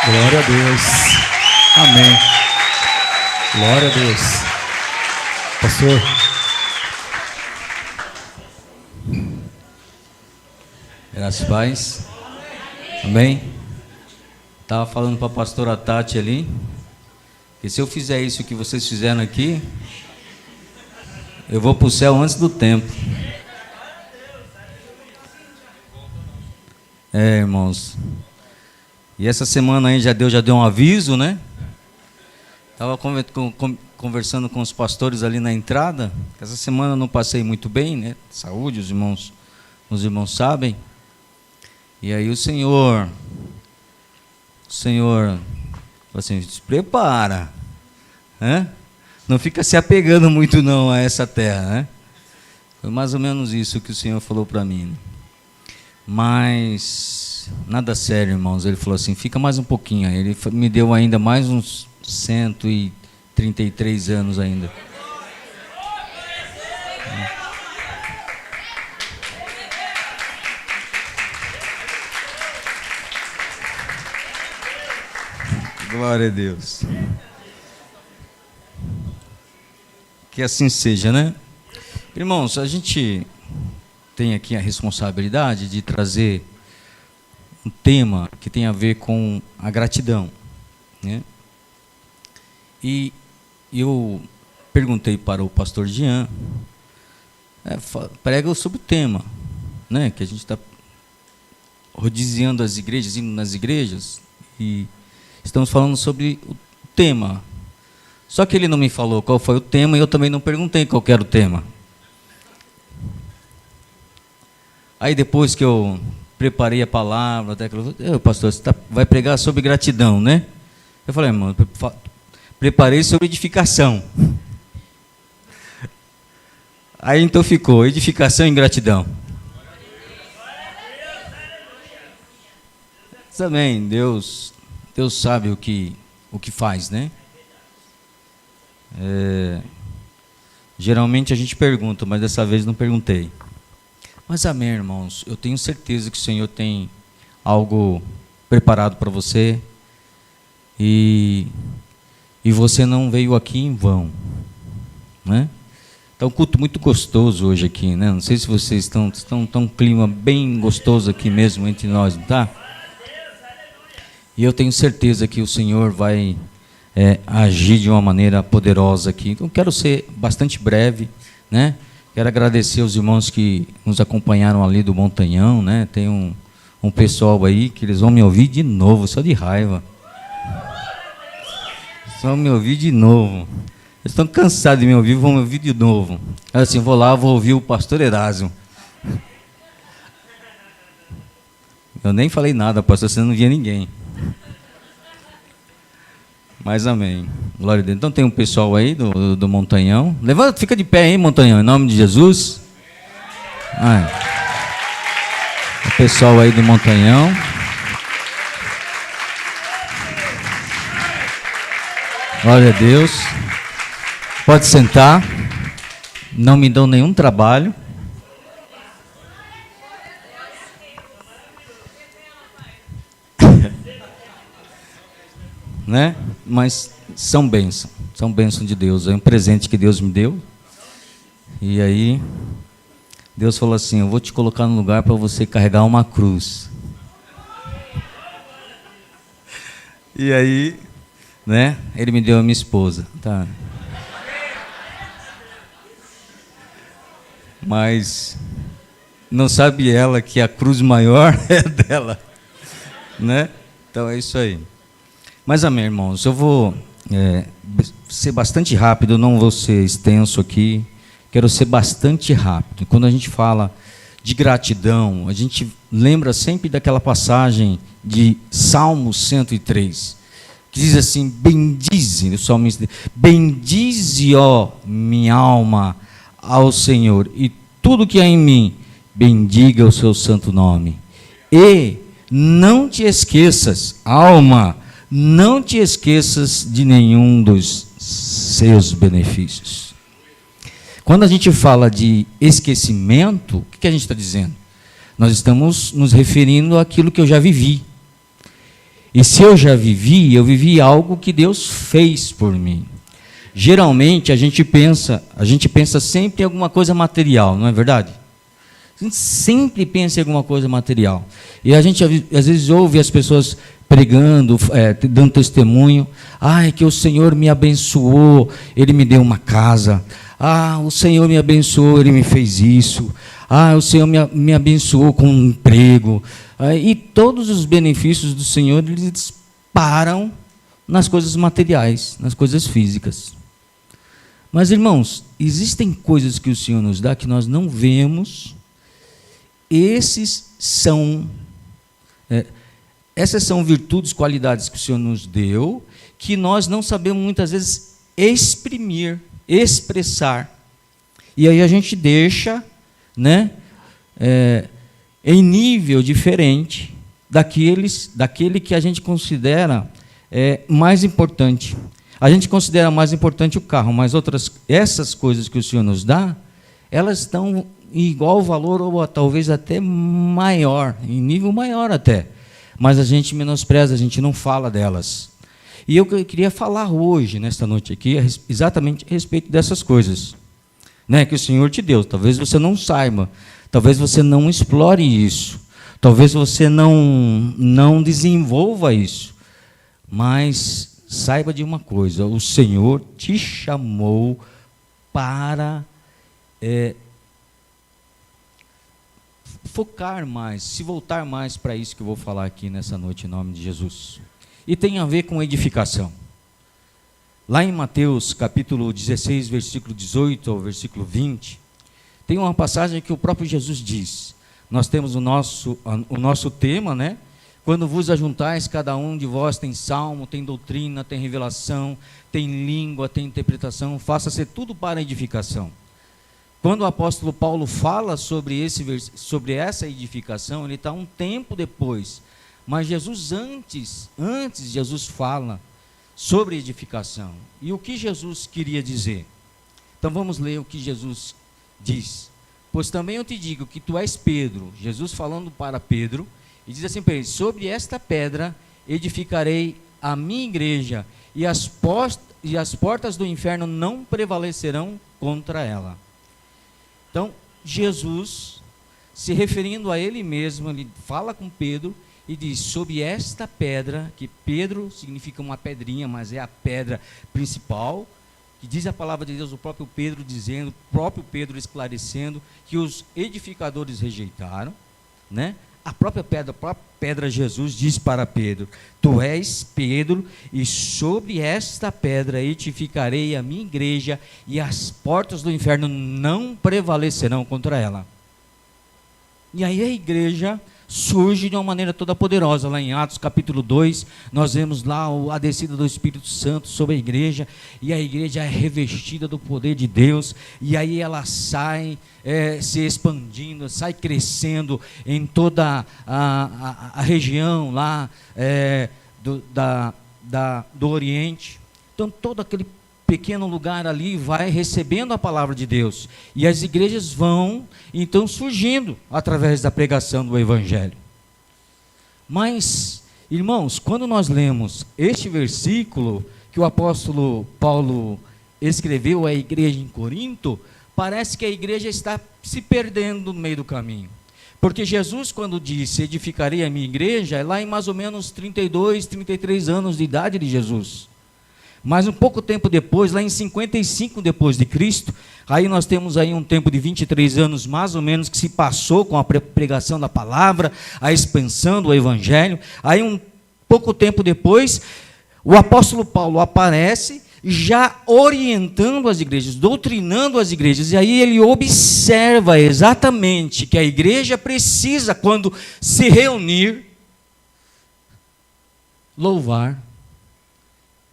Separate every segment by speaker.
Speaker 1: Glória a Deus. Amém. Glória a Deus. Pastor.
Speaker 2: Graças e paz. Amém. Estava falando para a pastora Tati ali, que se eu fizer isso que vocês fizeram aqui, eu vou para o céu antes do tempo. Irmãos. E essa semana aí Deus já deu um aviso, né? Estava conversando com os pastores ali na entrada. Essa semana eu não passei muito bem, né? Saúde, os irmãos sabem. E aí o Senhor falou assim, se prepara, né? Não fica se apegando muito não a essa terra, né? Foi mais ou menos isso que o Senhor falou para mim, né? Mas nada sério, irmãos. Ele falou assim, fica mais um pouquinho. Ele me deu ainda mais uns 133 anos ainda. Glória a Deus. Que assim seja, né? Irmãos, a gente tem aqui a responsabilidade de trazer um tema que tem a ver com a gratidão, né? E eu perguntei para o pastor Jean, prega sobre o tema, né? Que a gente está rodiziando as igrejas, indo nas igrejas, e estamos falando sobre o tema. Só que ele não me falou qual foi o tema e eu também não perguntei qual era o tema. Aí depois que eu preparei a palavra, até que pastor, você vai pregar sobre gratidão, né? Eu falei, irmão, preparei sobre edificação. Aí então ficou, edificação e gratidão. Também, Deus sabe o que faz, né? Geralmente a gente pergunta, mas dessa vez não perguntei. Mas amém, irmãos, eu tenho certeza que o Senhor tem algo preparado para você e você não veio aqui em vão, né? Está um culto muito gostoso hoje aqui, né? Não sei se vocês estão um clima bem gostoso aqui mesmo entre nós, não tá? E eu tenho certeza que o Senhor vai agir de uma maneira poderosa aqui. Então, quero ser bastante breve, né? Quero agradecer aos irmãos que nos acompanharam ali do Montanhão, né? Tem um pessoal aí que eles vão me ouvir de novo, só de raiva. Só me ouvir de novo. Eles estão cansados de me ouvir, vão me ouvir de novo. Assim, vou lá, vou ouvir o pastor Erasmo. Eu nem falei nada, pastor, você não via ninguém. Mas amém. Glória a Deus. Então tem um pessoal aí do Montanhão. Levanta, fica de pé aí, Montanhão, em nome de Jesus. O pessoal aí do Montanhão. Glória a Deus. Pode sentar. Não me dão nenhum trabalho. Né? Mas são bênçãos de Deus, é um presente que Deus me deu. E aí Deus falou assim, eu vou te colocar no lugar para você carregar uma cruz. E aí, né? Ele me deu a minha esposa, tá? Mas não sabe ela que a cruz maior é dela, né? Então é isso aí. Mas amém, irmãos, eu vou ser bastante rápido, não vou ser extenso aqui, quero ser bastante rápido. Quando a gente fala de gratidão, a gente lembra sempre daquela passagem de Salmo 103, que diz assim, bendize, o salmista, bendize, ó minha alma, ao Senhor, e tudo que há em mim, bendiga o seu santo nome. E não te esqueças, alma, não te esqueças de nenhum dos seus benefícios. Quando a gente fala de esquecimento, o que a gente está dizendo? Nós estamos nos referindo àquilo que eu já vivi. E se eu já vivi, eu vivi algo que Deus fez por mim. Geralmente a gente pensa sempre em alguma coisa material, não é verdade? A gente sempre pensa em alguma coisa material. E a gente às vezes ouve as pessoas pregando, dando testemunho. Que o Senhor me abençoou, Ele me deu uma casa. O Senhor me abençoou, Ele me fez isso. O Senhor me abençoou com um emprego. E todos os benefícios do Senhor, eles param nas coisas materiais, nas coisas físicas. Mas, irmãos, existem coisas que o Senhor nos dá que nós não vemos. Essas são virtudes, qualidades que o Senhor nos deu, que nós não sabemos muitas vezes exprimir, expressar. E aí a gente deixa, em nível diferente daquele que a gente considera mais importante. A gente considera mais importante o carro, mas essas coisas que o Senhor nos dá, elas estão em igual valor ou talvez até maior, em nível maior até. Mas a gente menospreza, a gente não fala delas. E eu queria falar hoje, nesta noite aqui, exatamente a respeito dessas coisas, que o Senhor te deu. Talvez você não saiba, talvez você não explore isso, talvez você não desenvolva isso, mas saiba de uma coisa: o Senhor te chamou para focar mais, se voltar mais para isso que eu vou falar aqui nessa noite, em nome de Jesus. E tem a ver com edificação. Lá em Mateus, capítulo 16, versículo 18 ao versículo 20, tem uma passagem que o próprio Jesus diz. Nós temos o nosso tema, Quando vos ajuntais, cada um de vós tem salmo, tem doutrina, tem revelação, tem língua, tem interpretação, faça-se tudo para edificação. Quando o apóstolo Paulo fala sobre essa edificação, ele está um tempo depois. Mas Jesus, antes Jesus fala sobre edificação. E o que Jesus queria dizer? Então vamos ler o que Jesus diz. Pois também eu te digo que tu és Pedro. Jesus falando para Pedro, e diz assim para ele: sobre esta pedra edificarei a minha igreja, e as portas do inferno não prevalecerão contra ela. Então, Jesus, se referindo a ele mesmo, ele fala com Pedro e diz: sobre esta pedra, que Pedro significa uma pedrinha, mas é a pedra principal, que diz a palavra de Deus, o próprio Pedro dizendo, o próprio Pedro esclarecendo, que os edificadores rejeitaram, A própria pedra Jesus diz para Pedro: tu és Pedro, e sobre esta pedra edificarei a minha igreja, e as portas do inferno não prevalecerão contra ela. E aí a igreja surge de uma maneira toda poderosa. Lá em Atos capítulo 2, nós vemos lá a descida do Espírito Santo sobre a igreja, e a igreja é revestida do poder de Deus, e aí ela sai se expandindo, sai crescendo em toda a região lá do Oriente. Então todo aquele pequeno lugar ali vai recebendo a palavra de Deus, e as igrejas vão então surgindo através da pregação do Evangelho. Mas, irmãos, quando nós lemos este versículo que o apóstolo Paulo escreveu à igreja em Corinto, parece que a igreja está se perdendo no meio do caminho. Porque Jesus, quando disse edificarei a minha igreja, é lá em mais ou menos 32, 33 anos de idade de Jesus. Mas um pouco tempo depois, lá em 55 depois de Cristo, aí nós temos aí um tempo de 23 anos mais ou menos que se passou com a pregação da palavra, a expansão do Evangelho. Aí um pouco tempo depois, o apóstolo Paulo aparece já orientando as igrejas, doutrinando as igrejas, e aí ele observa exatamente que a igreja precisa, quando se reunir, louvar,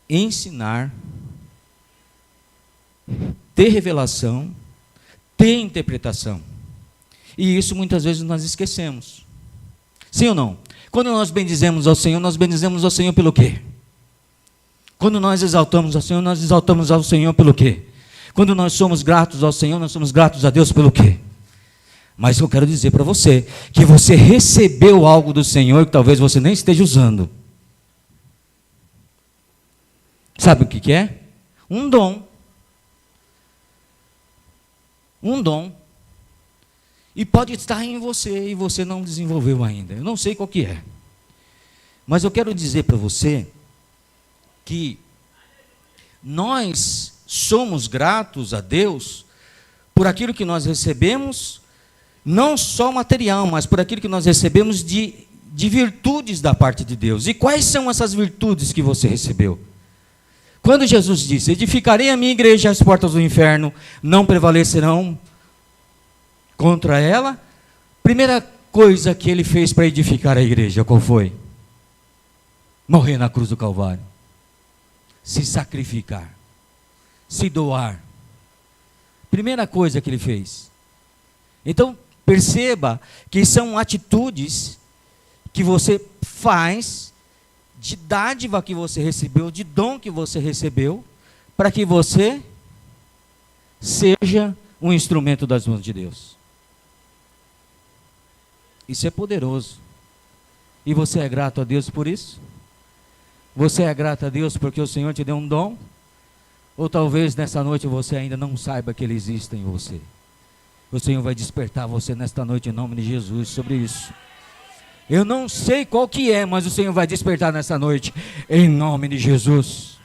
Speaker 2: ensinar, ter revelação, ter interpretação. E isso muitas vezes nós esquecemos. Sim ou não? Quando nós bendizemos ao Senhor, nós bendizemos ao Senhor pelo quê? Quando nós exaltamos ao Senhor, nós exaltamos ao Senhor pelo quê? Quando nós somos gratos ao Senhor, nós somos gratos a Deus pelo quê? Mas eu quero dizer para você, que você recebeu algo do Senhor que talvez você nem esteja usando. Sabe o que é? Um dom. Um dom. E pode estar em você e você não desenvolveu ainda. Eu não sei qual que é. Mas eu quero dizer para você que nós somos gratos a Deus por aquilo que nós recebemos, não só material, mas por aquilo que nós recebemos de virtudes da parte de Deus. E quais são essas virtudes que você recebeu? Quando Jesus disse: edificarei a minha igreja, as portas do inferno não prevalecerão contra ela, primeira coisa que ele fez para edificar a igreja, qual foi? Morrer na cruz do Calvário, se sacrificar, se doar. Primeira coisa que ele fez. Então, perceba que são atitudes que você faz, de dádiva que você recebeu, de dom que você recebeu, para que você seja um instrumento das mãos de Deus. Isso é poderoso. E você é grato a Deus por isso? Você é grato a Deus porque o Senhor te deu um dom? Ou talvez nessa noite você ainda não saiba que Ele existe em você? O Senhor vai despertar você nesta noite em nome de Jesus sobre isso. Eu não sei qual que é, mas o Senhor vai despertar nessa noite em nome de Jesus.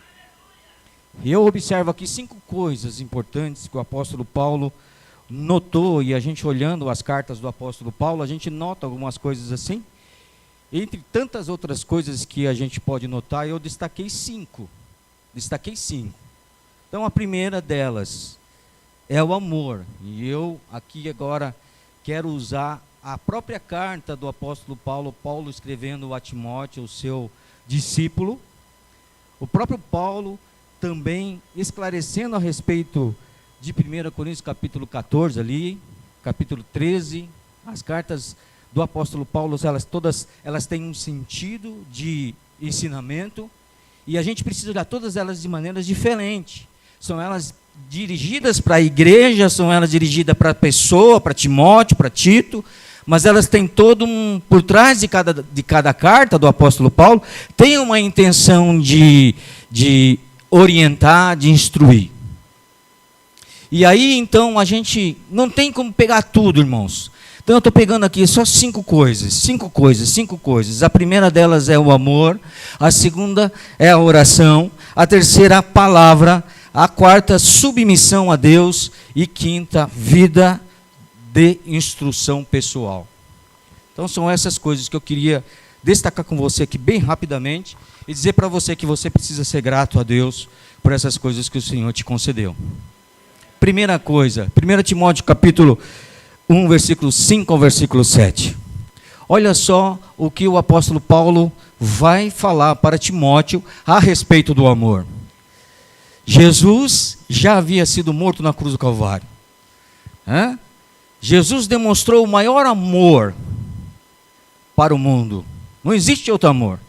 Speaker 2: E eu observo aqui 5 coisas importantes que o apóstolo Paulo notou, e a gente olhando as cartas do apóstolo Paulo, a gente nota algumas coisas assim. Entre tantas outras coisas que a gente pode notar, eu destaquei 5. Então a primeira delas é o amor. E eu aqui agora quero usar a própria carta do apóstolo Paulo, Paulo escrevendo a Timóteo, o seu discípulo. O próprio Paulo também esclarecendo a respeito de 1 Coríntios capítulo 14 ali, capítulo 13, as cartas do apóstolo Paulo, elas têm um sentido de ensinamento, e a gente precisa olhar todas elas de maneiras diferentes. São elas dirigidas para a igreja, são elas dirigidas para a pessoa, para Timóteo, para Tito, mas elas têm todo por trás de cada carta do apóstolo Paulo, tem uma intenção de orientar, de instruir. E aí, então, a gente não tem como pegar tudo, irmãos. Então, eu estou pegando aqui só 5 coisas. A primeira delas é o amor, a segunda é a oração, a terceira, a palavra, a quarta, submissão a Deus, e quinta, vida de instrução pessoal. Então, são essas coisas que eu queria destacar com você aqui bem rapidamente, e dizer para você que você precisa ser grato a Deus por essas coisas que o Senhor te concedeu. Primeira coisa, 1 Timóteo capítulo 1, versículo 5 ao versículo 7. Olha só o que o apóstolo Paulo vai falar para Timóteo a respeito do amor. Jesus já havia sido morto na cruz do Calvário. Jesus demonstrou o maior amor para o mundo. Não existe outro amor.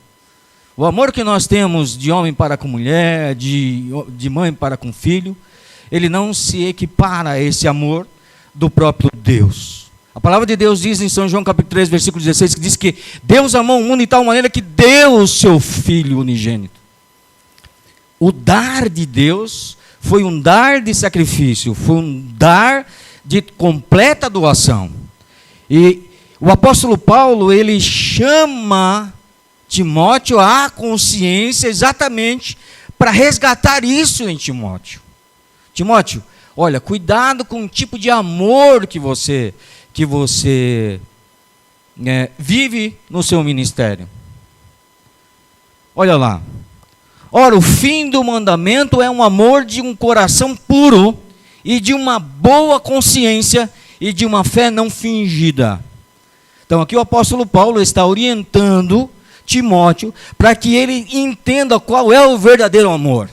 Speaker 2: O amor que nós temos de homem para com mulher, de mãe para com filho, ele não se equipara a esse amor do próprio Deus. A palavra de Deus diz em São João capítulo 3, versículo 16, que diz que Deus amou o mundo de tal maneira que deu o seu Filho unigênito. O dar de Deus foi um dar de sacrifício, foi um dar de completa doação. E o apóstolo Paulo, ele chama Timóteo à consciência exatamente para resgatar isso em Timóteo. Timóteo, olha, cuidado com o tipo de amor que você vive no seu ministério. Olha lá. Ora, o fim do mandamento é um amor de um coração puro e de uma boa consciência e de uma fé não fingida. Então aqui o apóstolo Paulo está orientando Timóteo para que ele entenda qual é o verdadeiro amor.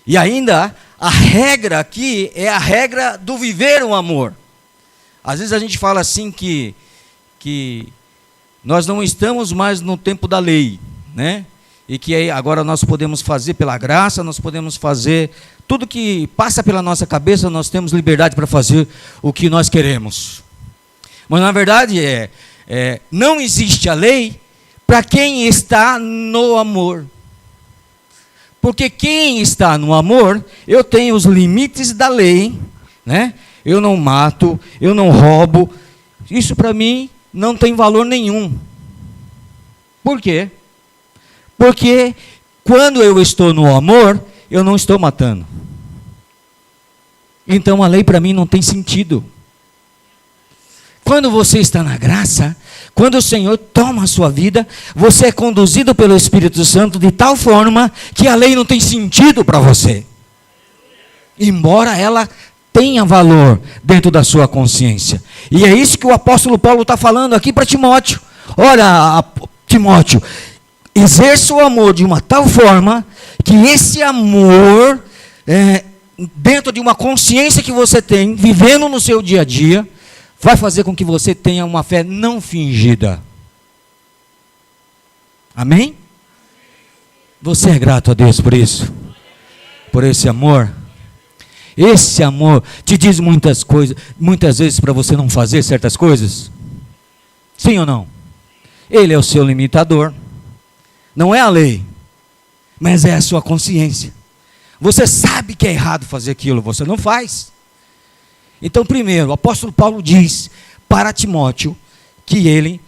Speaker 2: E ainda a regra aqui é a regra do viver o amor. Às vezes a gente fala assim que nós não estamos mais no tempo da lei, né? E que agora nós podemos fazer pela graça, nós podemos fazer tudo que passa pela nossa cabeça, nós temos liberdade para fazer o que nós queremos. Mas na verdade não existe a lei para quem está no amor. Porque quem está no amor, eu tenho os limites da lei, né? Eu não mato, eu não roubo. Isso para mim não tem valor nenhum. Por quê? Porque quando eu estou no amor, eu não estou matando. Então a lei para mim não tem sentido. Quando você está na graça, quando o Senhor toma a sua vida, você é conduzido pelo Espírito Santo de tal forma que a lei não tem sentido para você. Embora ela tenha valor dentro da sua consciência. E é isso que o apóstolo Paulo está falando aqui para Timóteo. Olha, Timóteo, exerça o amor de uma tal forma que esse amor, dentro de uma consciência que você tem, vivendo no seu dia a dia, vai fazer com que você tenha uma fé não fingida. Amém? Você é grato a Deus por isso? Por esse amor? Esse amor te diz muitas coisas, muitas vezes para você não fazer certas coisas? Sim ou não? Ele é o seu limitador. Não é a lei, mas é a sua consciência. Você sabe que é errado fazer aquilo, você não faz. Então, primeiro, o apóstolo Paulo diz para Timóteo que ele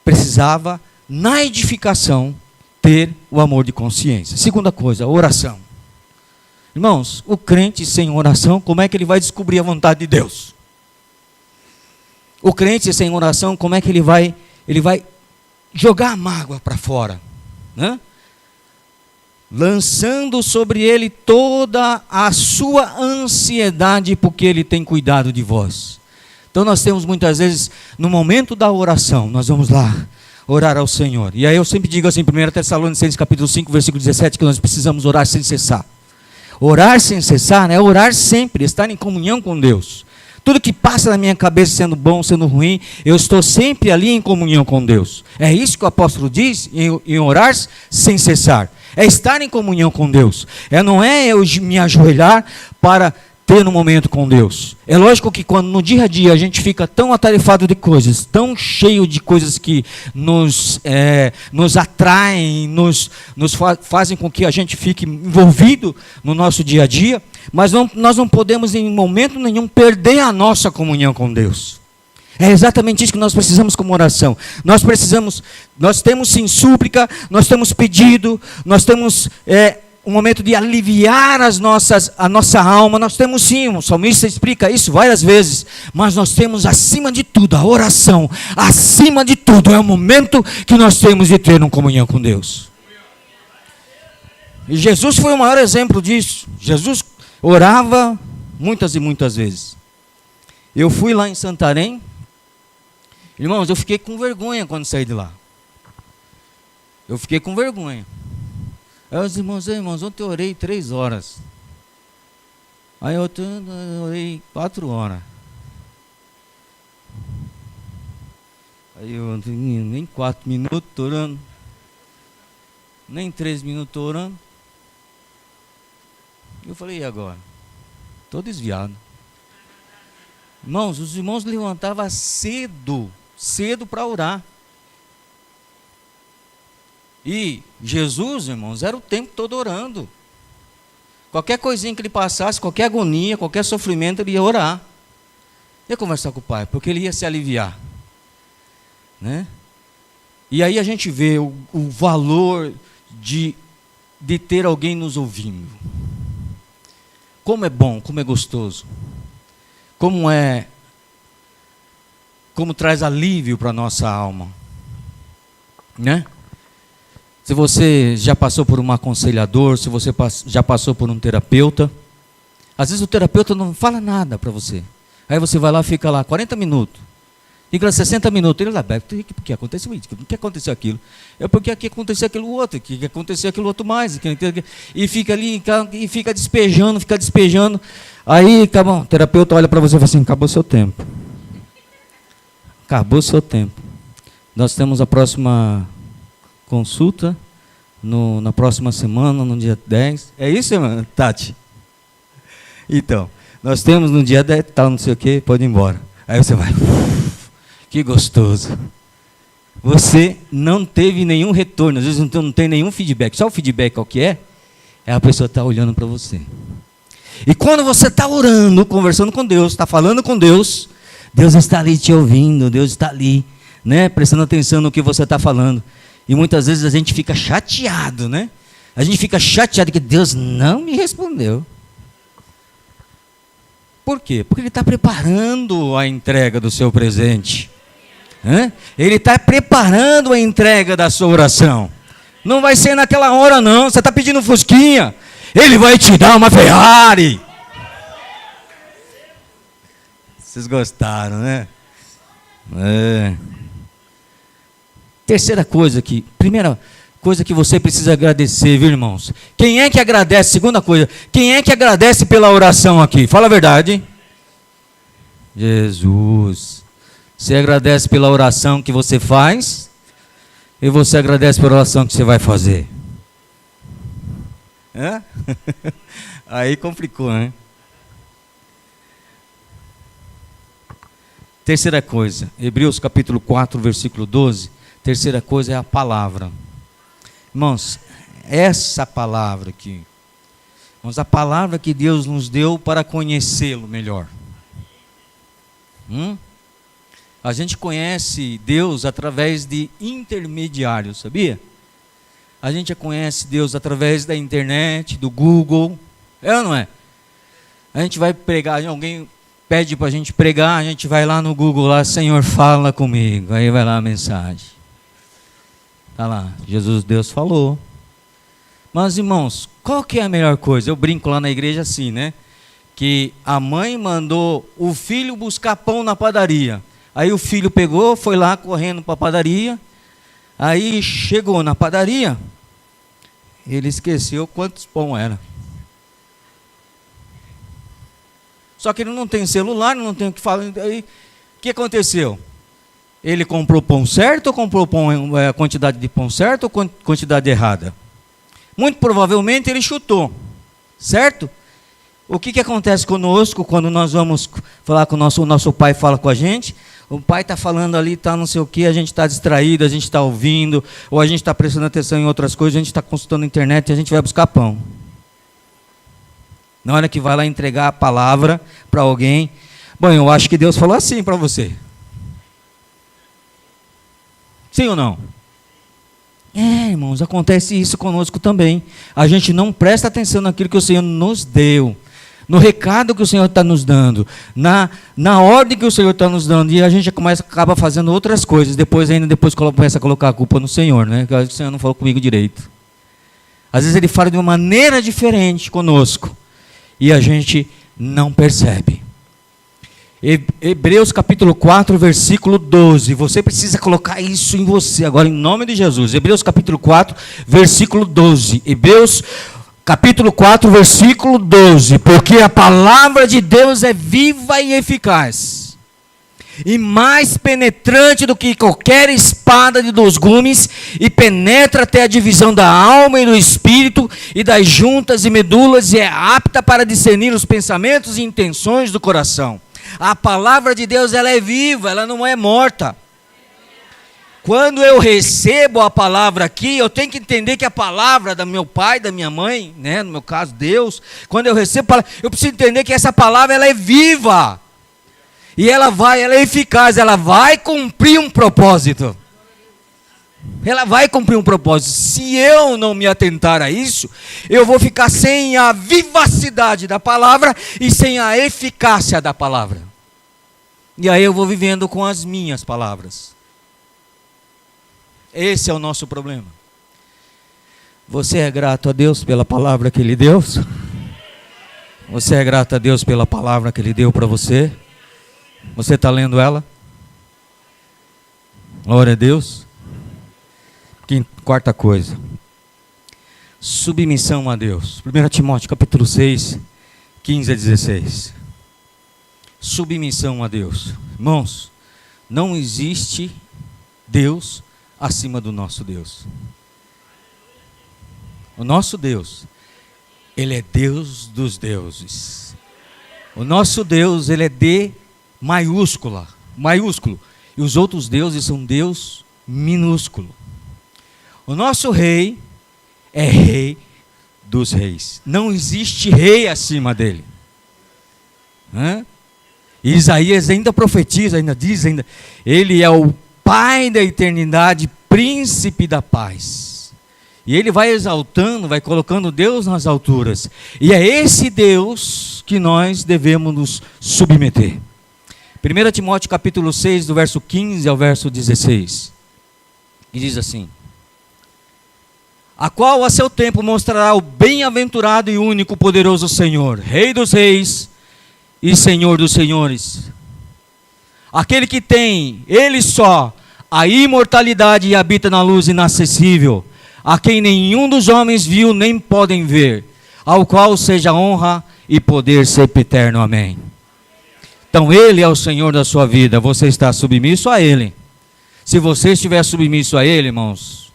Speaker 2: precisava, na edificação, ter o amor de consciência. Segunda coisa, a oração. Irmãos, o crente sem oração, como é que ele vai descobrir a vontade de Deus? O crente sem oração, como é que ele vai jogar a mágoa para fora, né? Lançando sobre ele toda a sua ansiedade, porque ele tem cuidado de vós. Então nós temos muitas vezes, no momento da oração, nós vamos lá orar ao Senhor. E aí eu sempre digo assim, 1 Tessalonicenses capítulo 5, versículo 17, que nós precisamos orar sem cessar. Orar sem cessar é orar sempre, estar em comunhão com Deus. Tudo que passa na minha cabeça, sendo bom, sendo ruim, eu estou sempre ali em comunhão com Deus. É isso que o apóstolo diz, em orar sem cessar. É estar em comunhão com Deus. Não é eu me ajoelhar para ter um momento com Deus. É lógico que quando no dia a dia a gente fica tão atarefado de coisas, tão cheio de coisas que nos atraem, nos fazem com que a gente fique envolvido no nosso dia a dia, mas nós não podemos em momento nenhum perder a nossa comunhão com Deus. É exatamente isso que nós precisamos como oração. Nós temos sim súplica, nós temos pedido, nós temos um momento de aliviar a nossa alma, nós temos sim, o salmista explica isso várias vezes, mas nós temos acima de tudo a oração, acima de tudo é o momento que nós temos de ter uma comunhão com Deus. E Jesus foi o maior exemplo disso. Jesus orava muitas e muitas vezes. Eu fui lá em Santarém, irmãos, eu fiquei com vergonha quando saí de lá. Eu fiquei com vergonha. Aí os irmãos, ontem eu orei 3 horas. Aí eu orei 4 horas. Aí eu nem 4 minutos orando. Nem 3 minutos orando. Eu falei, e agora? Estou desviado. Irmãos, os irmãos levantavam cedo para orar. E Jesus, irmãos, era o tempo todo orando. Qualquer coisinha que ele passasse, qualquer agonia, qualquer sofrimento, ele ia orar. Ia conversar com o Pai, porque ele ia se aliviar. Né? E aí a gente vê o valor de ter alguém nos ouvindo. Como é bom, como é gostoso. Como traz alívio para a nossa alma. Né? Se você já passou por um aconselhador, se você já passou por um terapeuta, às vezes o terapeuta não fala nada para você. Aí você vai lá, fica lá 40 minutos, fica lá 60 minutos, ele lá, por que aconteceu isso? Por que aconteceu aquilo? É porque aqui aconteceu aquilo outro, que aconteceu aquilo outro mais, e fica ali, e fica despejando. Aí, acabou, o terapeuta olha para você e fala assim, acabou seu tempo. Acabou seu tempo. Nós temos a próxima consulta na próxima semana, no dia 10. É isso, irmã, Tati? Então, nós temos no dia 10, tal, não sei o que, pode ir embora. Aí você vai, que gostoso. Você não teve nenhum retorno, às vezes não tem nenhum feedback. Sabe o feedback qual que é? É a pessoa que está olhando para você. E quando você está orando, conversando com Deus, está falando com Deus, Deus está ali te ouvindo, Deus está ali, né, prestando atenção no que você está falando. E muitas vezes a gente fica chateado, né? A gente fica chateado que Deus não me respondeu. Por quê? Porque Ele está preparando a entrega do seu presente. Ele está preparando a entrega da sua oração. Não vai ser naquela hora não. Você está pedindo fusquinha, Ele vai te dar uma Ferrari. Vocês gostaram, né? Terceira coisa aqui. Primeira coisa que você precisa agradecer, viu, irmãos? Quem é que agradece? Segunda coisa. Quem é que agradece pela oração aqui? Fala a verdade. Jesus. Você agradece pela oração que você faz? E você agradece pela oração que você vai fazer? Aí complicou, né? Terceira coisa, Hebreus capítulo 4, versículo 12. Terceira coisa é a palavra. Irmãos, essa palavra aqui, irmãos, a palavra que Deus nos deu para conhecê-lo melhor. A gente conhece Deus através de intermediários, sabia? A gente conhece Deus através da internet, do Google, é ou não é? A gente vai pregar, alguém pede para a gente pregar, a gente vai lá no Google, lá, Senhor, fala comigo, aí vai lá a mensagem. Está lá, Jesus, Deus falou. Mas, irmãos, qual que é a melhor coisa? Eu brinco lá na igreja assim, né? Que a mãe mandou o filho buscar pão na padaria. Aí o filho pegou, foi lá correndo para a padaria. Aí chegou na padaria, ele esqueceu quantos pão era. Só que ele não tem celular, não tem o que falar. Aí, o que aconteceu? Ele comprou pão certo ou comprou a quantidade de pão certo ou quantidade errada? Muito provavelmente ele chutou, certo? O que acontece conosco quando nós vamos falar com o nosso pai fala com a gente? O pai está falando ali, está não sei o que, a gente está distraído, a gente está ouvindo, ou a gente está prestando atenção em outras coisas, a gente está consultando a internet e a gente vai buscar pão. Na hora que vai lá entregar a palavra para alguém, bom, eu acho que Deus falou assim para você. Sim ou não? Irmãos, acontece isso conosco também. A gente não presta atenção naquilo que o Senhor nos deu, no recado que o Senhor está nos dando, na ordem que o Senhor está nos dando, e a gente acaba fazendo outras coisas, depois começa a colocar a culpa no Senhor, né? Que o Senhor não falou comigo direito. Às vezes Ele fala de uma maneira diferente conosco, e a gente não percebe. Hebreus capítulo 4, versículo 12. Você precisa colocar isso em você agora, em nome de Jesus. Hebreus capítulo 4, versículo 12. Hebreus capítulo 4, versículo 12. Porque a palavra de Deus é viva e eficaz, e mais penetrante do que qualquer espada de 2 gumes, e penetra até a divisão da alma e do espírito, e das juntas e medulas, e é apta para discernir os pensamentos e intenções do coração. A palavra de Deus, ela é viva, ela não é morta. Quando eu recebo a palavra aqui, eu tenho que entender que a palavra do meu pai, da minha mãe, né, no meu caso Deus, quando eu recebo a palavra, eu preciso entender que essa palavra, ela é viva. E ela é eficaz, ela vai cumprir um propósito. Ela vai cumprir um propósito. Se eu não me atentar a isso, eu vou ficar sem a vivacidade da palavra e sem a eficácia da palavra. E aí eu vou vivendo com as minhas palavras. Esse é o nosso problema. Você é grato a Deus pela palavra que Ele deu? Você é grato a Deus pela palavra que Ele deu para você? Você está lendo ela? Glória a Deus. Quarta coisa, submissão a Deus. 1 Timóteo capítulo 6, 15 a 16. Submissão a Deus. Irmãos, não existe Deus acima do nosso Deus. O nosso Deus, Ele é Deus dos deuses. O nosso Deus, Ele é D maiúsculo. E os outros deuses são Deus minúsculo. O nosso rei é rei dos reis. Não existe rei acima dele. Isaías ainda profetiza, ainda diz, ele é o Pai da eternidade, príncipe da paz. E ele vai exaltando, vai colocando Deus nas alturas. E é esse Deus que nós devemos nos submeter. 1 Timóteo capítulo 6, do verso 15 ao verso 16. E diz assim: a qual a seu tempo mostrará o bem-aventurado e único poderoso Senhor, Rei dos reis e Senhor dos senhores. Aquele que tem, ele só, a imortalidade e habita na luz inacessível, a quem nenhum dos homens viu nem podem ver, ao qual seja honra e poder sempiterno. Amém. Então ele é o Senhor da sua vida, você está submisso a ele. Se você estiver submisso a ele, irmãos,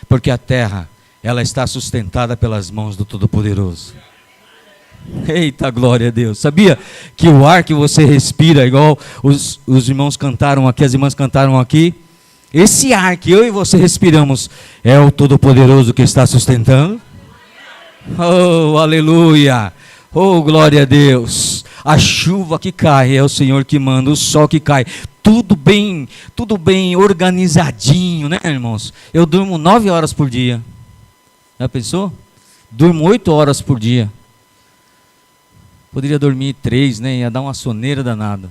Speaker 2: porque a terra, ela está sustentada pelas mãos do Todo-Poderoso. Eita, glória a Deus. Sabia que o ar que você respira, igual os irmãos cantaram aqui, as irmãs cantaram aqui, esse ar que eu e você respiramos é o Todo-Poderoso que está sustentando? Oh, aleluia! Oh, glória a Deus! A chuva que cai é o Senhor que manda, o sol que cai, tudo bem organizadinho, né, irmãos? Eu durmo 9 horas por dia. Já pensou? Durmo 8 horas por dia. Poderia dormir 3, né? Ia dar uma soneira danada.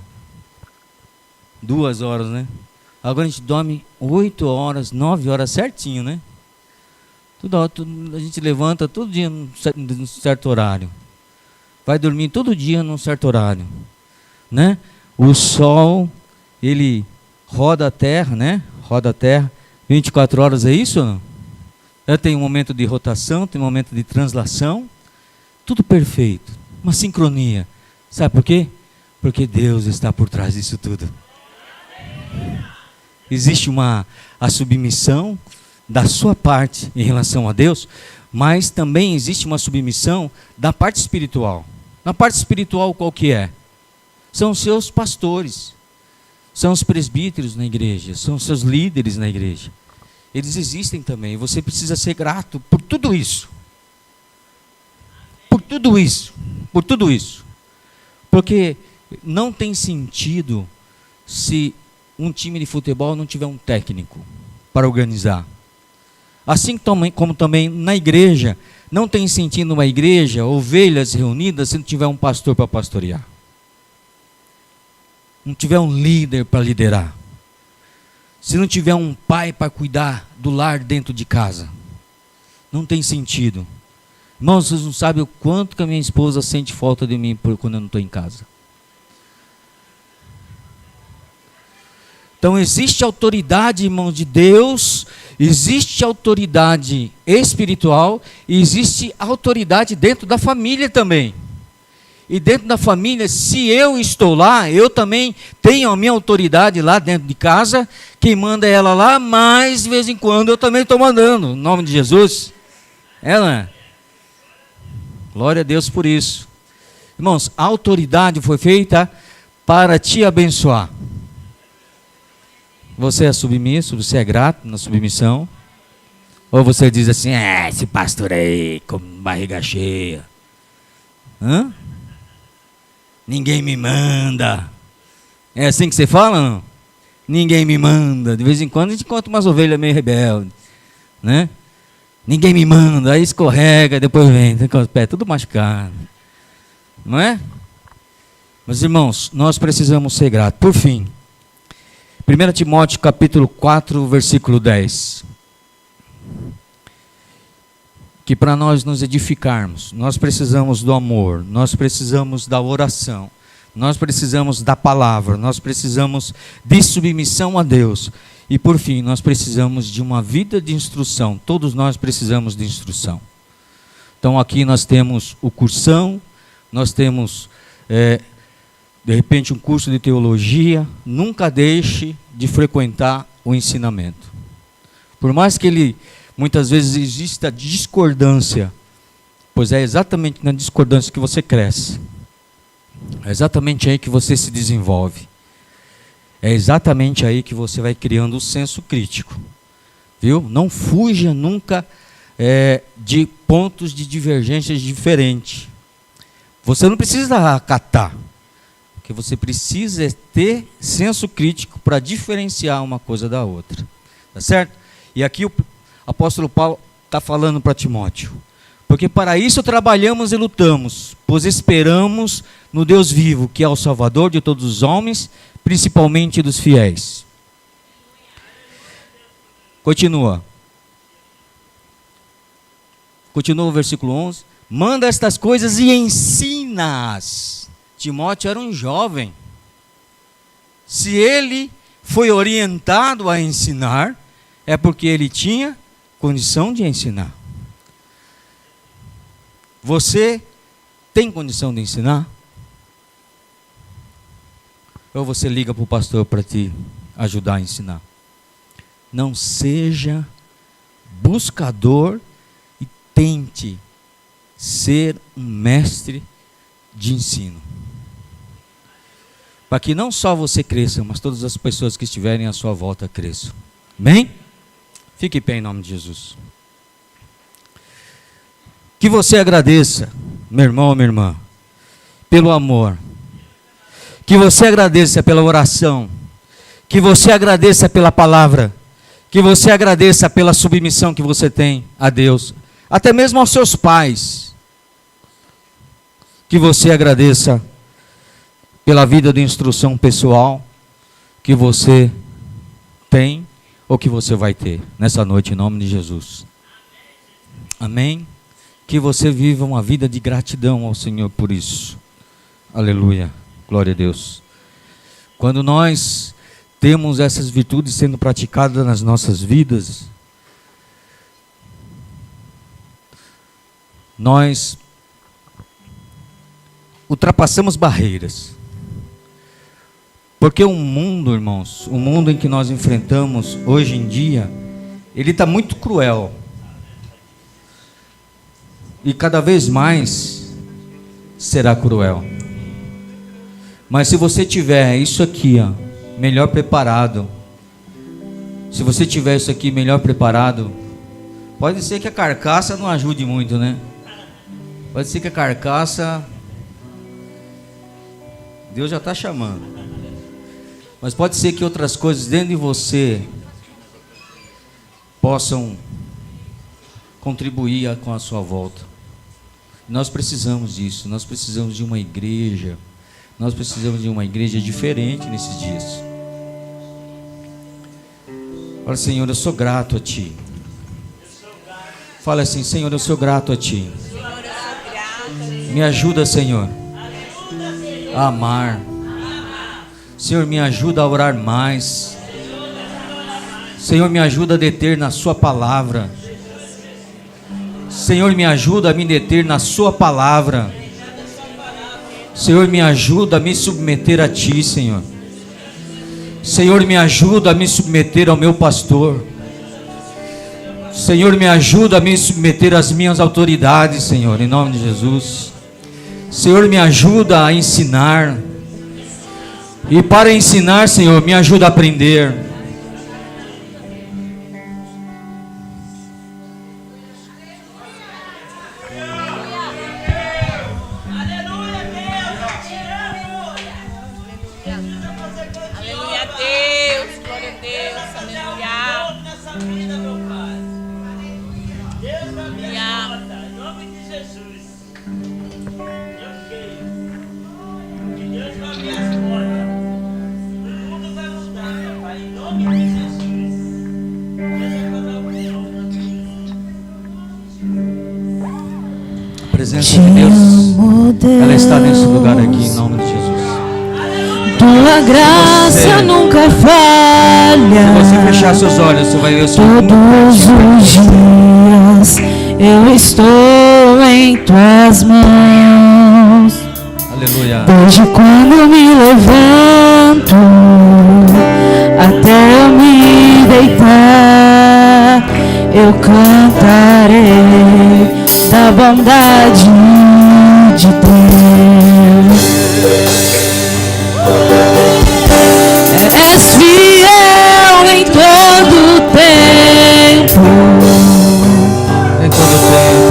Speaker 2: 2 horas, né? Agora a gente dorme 8 horas, 9 horas certinho, né? A gente levanta todo dia num certo horário. Vai dormir todo dia num certo horário, né? O sol, ele roda a terra, né? Roda a terra 24 horas, é isso ou não? Tem um momento de rotação, tem um momento de translação, tudo perfeito, uma sincronia. Sabe por quê? Porque Deus está por trás disso tudo. Existe a submissão da sua parte em relação a Deus, mas também existe uma submissão da parte espiritual. Na parte espiritual, qual que é? São os seus pastores, são os presbíteros na igreja, são os seus líderes na igreja. Eles existem também, você precisa ser grato por tudo isso. Por tudo isso, por tudo isso. Porque não tem sentido se um time de futebol não tiver um técnico para organizar. Assim como também na igreja, não tem sentido uma igreja, ovelhas reunidas, se não tiver um pastor para pastorear. Não tiver um líder para liderar. Se não tiver um pai para cuidar do lar dentro de casa. Não tem sentido. Irmãos, vocês não sabem o quanto que a minha esposa sente falta de mim quando eu não estou em casa. Então existe autoridade, irmão, de Deus, existe autoridade espiritual e existe autoridade dentro da família também. E dentro da família, se eu estou lá, eu também tenho a minha autoridade lá dentro de casa, quem manda é ela lá, mas de vez em quando eu também estou mandando, em nome de Jesus. Ela, glória a Deus por isso. Irmãos, a autoridade foi feita para te abençoar. Você é submisso, você é grato na submissão? Ou você diz assim, esse pastor aí, com barriga cheia. Ninguém me manda. É assim que você fala, não? Ninguém me manda. De vez em quando a gente conta umas ovelhas meio rebeldes, né? Ninguém me manda, aí escorrega, depois vem, tem com os pés tudo machucado. Não é? Mas irmãos, nós precisamos ser gratos. Por fim, 1 Timóteo capítulo 4, versículo 10. Que para nós nos edificarmos, nós precisamos do amor, nós precisamos da oração, nós precisamos da palavra, nós precisamos de submissão a Deus. E por fim, nós precisamos de uma vida de instrução. Todos nós precisamos de instrução. Então aqui nós temos o cursão, nós temos de repente um curso de teologia. Nunca deixe de frequentar o ensinamento. Por mais que ele muitas vezes exista discordância, pois é exatamente na discordância que você cresce. É exatamente aí que você se desenvolve. É exatamente aí que você vai criando o senso crítico. Viu? Não fuja nunca de pontos de divergências diferentes. Você não precisa acatar. O que você precisa é ter senso crítico para diferenciar uma coisa da outra. Tá certo? E aqui o apóstolo Paulo está falando para Timóteo. Porque para isso trabalhamos e lutamos, pois esperamos no Deus vivo, que é o Salvador de todos os homens, principalmente dos fiéis. Continua o versículo 11. Manda estas coisas e ensina-as. Timóteo era um jovem. Se ele foi orientado a ensinar, é porque ele tinha condição de ensinar. Você tem condição de ensinar? Ou você liga para o pastor para te ajudar a ensinar? Não seja buscador e tente ser um mestre de ensino. Para que não só você cresça, mas todas as pessoas que estiverem à sua volta cresçam. Amém? Fique em pé em nome de Jesus. Que você agradeça, meu irmão, minha irmã, pelo amor. Que você agradeça pela oração. Que você agradeça pela palavra. Que você agradeça pela submissão que você tem a Deus. Até mesmo aos seus pais. Que você agradeça pela vida de instrução pessoal que você tem ou que você vai ter nessa noite, em nome de Jesus. Amém? Que você viva uma vida de gratidão ao Senhor por isso. Aleluia. Glória a Deus. Quando nós temos essas virtudes sendo praticadas nas nossas vidas, nós ultrapassamos barreiras. Porque o mundo, irmãos, o mundo em que nós enfrentamos hoje em dia, ele está muito cruel. E cada vez mais será cruel. Mas se você tiver isso aqui, ó, melhor preparado, se você tiver isso aqui melhor preparado, pode ser que a carcaça não ajude muito, né? Pode ser que a carcaça, Deus já está chamando. Mas pode ser que outras coisas dentro de você possam contribuir com a sua volta. Nós precisamos disso, nós precisamos de uma igreja, nós precisamos de uma igreja diferente nesses dias. Fala, Senhor, eu sou grato a Ti. Fala assim, Senhor, eu sou grato a Ti. Me ajuda, Senhor, a amar. Senhor, me ajuda a orar mais. Senhor, me ajuda a deter na Sua palavra. Senhor, me ajuda a me deter na Sua palavra. Senhor, me ajuda a me submeter a Ti, Senhor. Senhor, me ajuda a me submeter ao meu pastor. Senhor, me ajuda a me submeter às minhas autoridades, Senhor, em nome de Jesus. Senhor, me ajuda a ensinar. E para ensinar, Senhor, me ajuda a aprender. A presença de Deus, ela está nesse lugar aqui, em nome de Jesus.
Speaker 3: Tua graça nunca falha.
Speaker 2: Se você fechar seus olhos, você vai ver o seu
Speaker 3: Todos os dias eu estou em Tuas mãos.
Speaker 2: Aleluia.
Speaker 3: Desde quando me levanto até eu me deitar, eu cantarei da bondade de Deus. És fiel em todo tempo.
Speaker 2: Em todo tempo.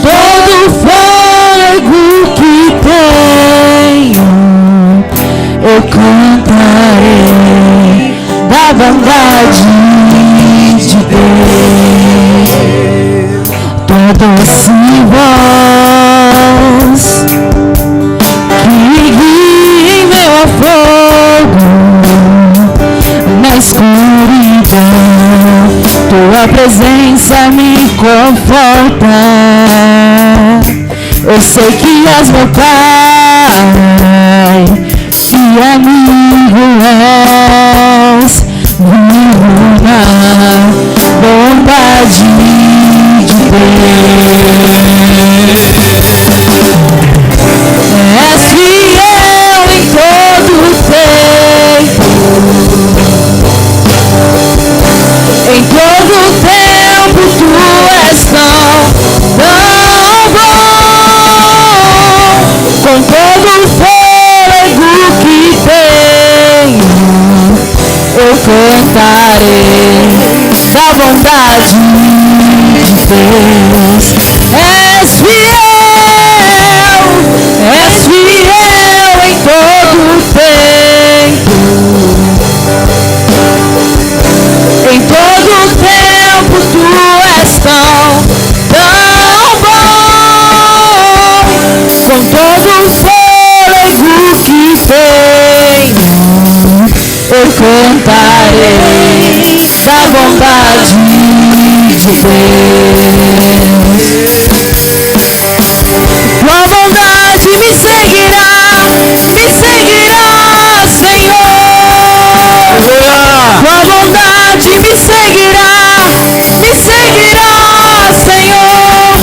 Speaker 3: todo o fôlego que tenho, eu cantarei da bondade de Deus. Toda voz que guia em meu afogo, na escuridão, tua presença me conforta. Eu sei que és meu Pai, se amigo és, vivo na bondade de Deus. És fiel em todo o tempo, em todo o tempo tu és tão bom. Com todo o fôlego que tenho, eu cantarei da bondade de Deus. És fiel em todo o tempo, em todo o tempo tu és tão bom. Com todo o fôlego que tenho, eu cantarei da bondade de Deus. Tua bondade me seguirá, Senhor. Tua bondade me seguirá, Senhor.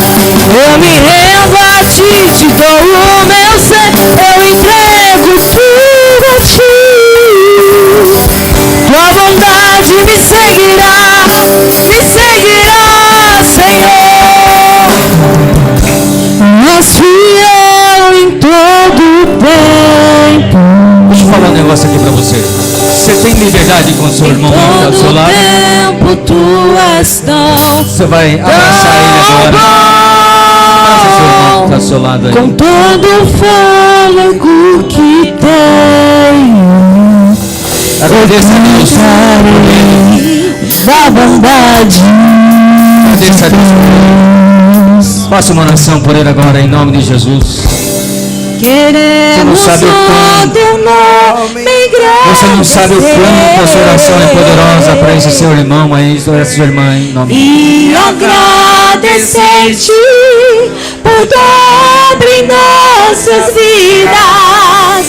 Speaker 3: Eu me rendo a ti, te dou o meu ser, eu entrego tudo a ti. Tua bondade me seguirá, Senhor. És fiel em todo o tempo.
Speaker 2: Deixa eu falar um negócio aqui pra você. Você tem liberdade com o seu irmão que está ao seu lado?
Speaker 3: Tempo tu és tão
Speaker 2: Você vai abraçar ele agora. Abraça seu irmão que está ao seu lado aí.
Speaker 3: com todo o fôlego que tenho,
Speaker 2: Agradeça a Deus.
Speaker 3: da bondade.
Speaker 2: Agradeça a Deus. Faça uma oração por ele agora em nome de Jesus.
Speaker 3: Queremos
Speaker 2: sabe o quanto-
Speaker 3: teu nome engrandecido.
Speaker 2: Você não sabe o quanto a sua oração é poderosa para esse seu irmão aí, essa sua irmã em nome de Jesus.
Speaker 3: E agradecer-te por dobro em nossas vidas.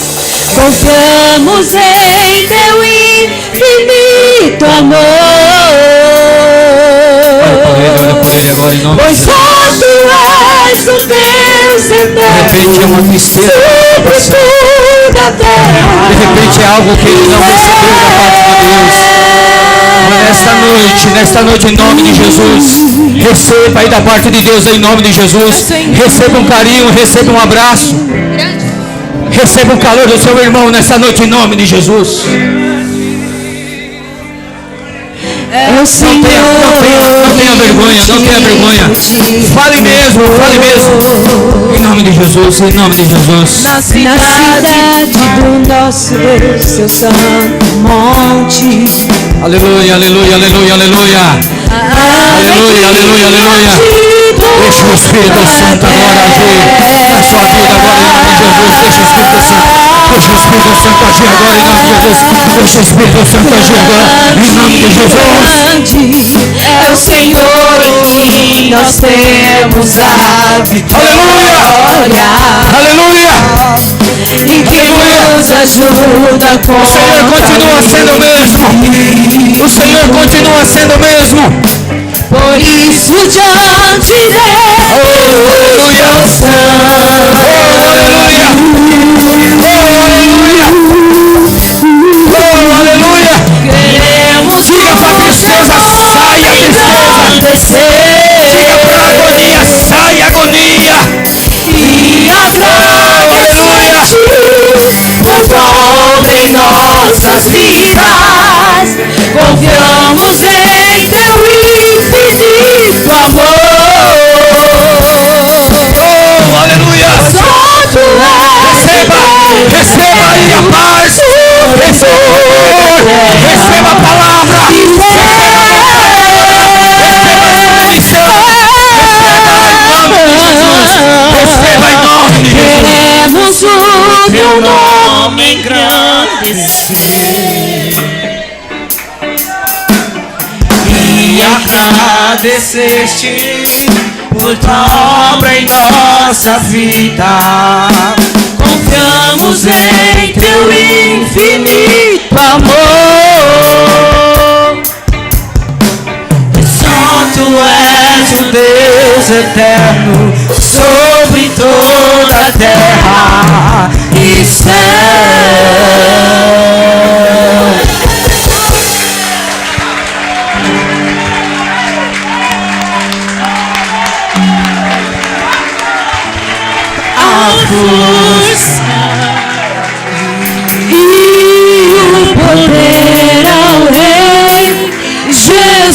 Speaker 3: Confiamos em teu infinito amor.
Speaker 2: Olha por ele agora em nome de
Speaker 3: Pois
Speaker 2: Jesus.
Speaker 3: só tu és o Deus
Speaker 2: De repente é uma
Speaker 3: eterno,
Speaker 2: tristeza.
Speaker 3: sobre toda a terra.
Speaker 2: De repente é algo que ele não recebeu da parte de Deus. Mas nesta noite, em nome de Jesus, receba aí da parte de Deus, em nome de Jesus. Receba um carinho, receba um abraço. Receba o calor do seu irmão nesta noite, em nome de Jesus.
Speaker 3: É o
Speaker 2: Não tenha vergonha, não tenha vergonha. Fale mesmo, em nome de Jesus, em nome de Jesus.
Speaker 3: Na cidade do nosso Deus, seu santo monte.
Speaker 2: Aleluia, aleluia, aleluia, aleluia. Aleluia, aleluia, aleluia. Deixa o Espírito Santo agora agir na sua vida agora em nome de Jesus. Deixa o Espírito Santo. Deixa o Espírito Santo agir agora em nome de Jesus. Deixa o Espírito Santo agir agora em nome de Jesus.
Speaker 3: É o Senhor em quem nós temos a vitória.
Speaker 2: Aleluia.
Speaker 3: E que nos ajuda com
Speaker 2: O Senhor continua sendo o mesmo. O Senhor continua sendo o mesmo.
Speaker 3: Por isso diante dele
Speaker 2: Aleluia. Aleluia. Aleluia.
Speaker 3: queremos
Speaker 2: Diga para a tristeza, saia tristeza. Diga para a agonia, saia agonia.
Speaker 3: e agradecer-te por todo em nossas vidas. Confiamos em teu infinito amor. agradecer e agradecer-te por tua obra em nossa vida. Confiamos em teu infinito amor. Só tu és o Deus eterno sobre toda a terra e céu. Força e o poder ao Rei Jesus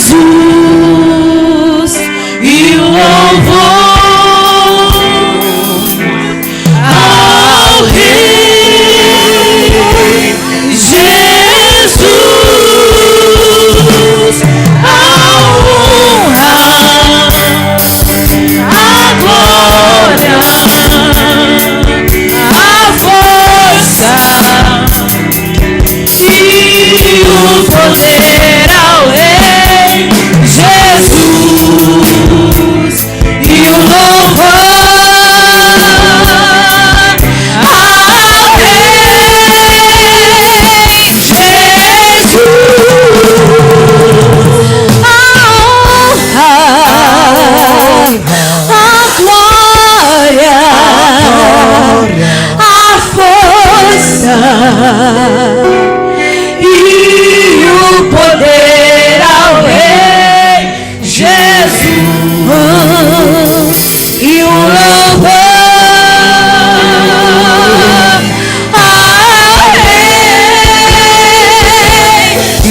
Speaker 3: e o louvor ao Rei Jesus, a honra, a glória, e o poder ao Rei Jesus e o louvor ao Rei Jesus, a glória, a força e o poder ao Rei Jesus e o louvor ao Rei